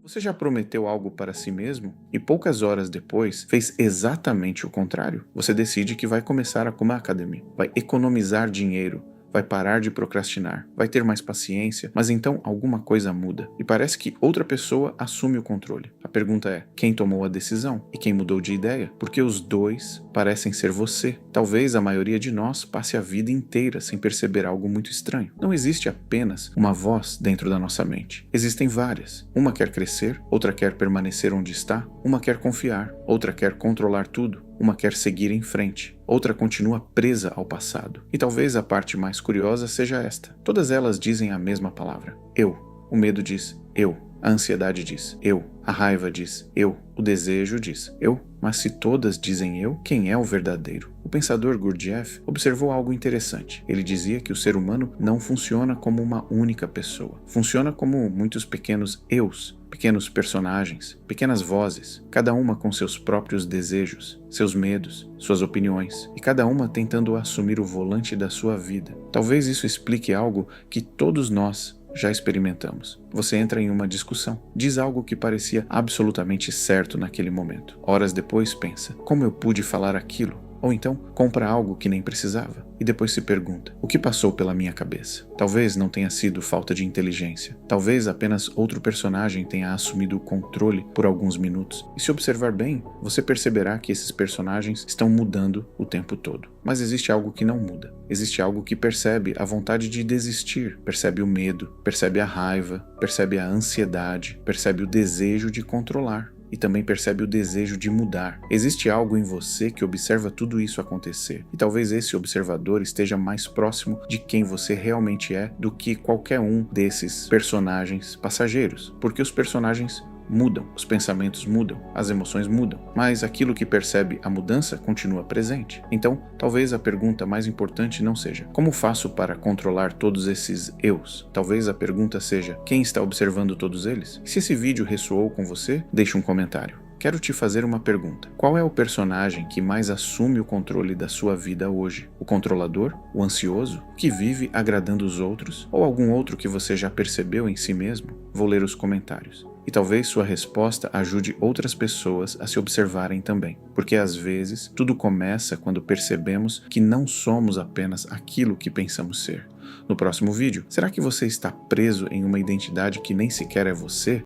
Você já prometeu algo para si mesmo e poucas horas depois fez exatamente o contrário? Você decide que vai começar a Kuma Academy, vai economizar dinheiro, vai parar de procrastinar, vai ter mais paciência, mas então alguma coisa muda e parece que outra pessoa assume o controle. A pergunta é: quem tomou a decisão e quem mudou de ideia? Porque os dois parecem ser você. Talvez a maioria de nós passe a vida inteira sem perceber algo muito estranho. Não existe apenas uma voz dentro da nossa mente. Existem várias. Uma quer crescer, outra quer permanecer onde está, uma quer confiar, outra quer controlar tudo. Uma quer seguir em frente, outra continua presa ao passado. E talvez a parte mais curiosa seja esta. Todas elas dizem a mesma palavra: eu. O medo diz eu. A ansiedade diz eu. A raiva diz eu. O desejo diz eu. Mas se todas dizem eu, quem é o verdadeiro? O pensador Gurdjieff observou algo interessante. Ele dizia que o ser humano não funciona como uma única pessoa. Funciona como muitos pequenos eus, pequenos personagens, pequenas vozes, cada uma com seus próprios desejos, seus medos, suas opiniões, e cada uma tentando assumir o volante da sua vida. Talvez isso explique algo que todos nós já experimentamos. Você entra em uma discussão, diz algo que parecia absolutamente certo naquele momento. Horas depois pensa: como eu pude falar aquilo? Ou então compra algo que nem precisava e depois se pergunta: o que passou pela minha cabeça? Talvez não tenha sido falta de inteligência. Talvez apenas outro personagem tenha assumido o controle por alguns minutos. E se observar bem, você perceberá que esses personagens estão mudando o tempo todo. Mas existe algo que não muda. Existe algo que percebe a vontade de desistir, percebe o medo, percebe a raiva, percebe a ansiedade, percebe o desejo de controlar. E também percebe o desejo de mudar. Existe algo em você que observa tudo isso acontecer. E talvez esse observador esteja mais próximo de quem você realmente é do que qualquer um desses personagens passageiros. Porque os personagens mudam, os pensamentos mudam, as emoções mudam, mas aquilo que percebe a mudança continua presente. Então, talvez a pergunta mais importante não seja: como faço para controlar todos esses eus? Talvez a pergunta seja: quem está observando todos eles? Se esse vídeo ressoou com você, deixe um comentário. Quero te fazer uma pergunta. Qual é o personagem que mais assume o controle da sua vida hoje? O controlador? O ansioso? Que vive agradando os outros? Ou algum outro que você já percebeu em si mesmo? Vou ler os comentários. E talvez sua resposta ajude outras pessoas a se observarem também. Porque às vezes tudo começa quando percebemos que não somos apenas aquilo que pensamos ser. No próximo vídeo, será que você está preso em uma identidade que nem sequer é você?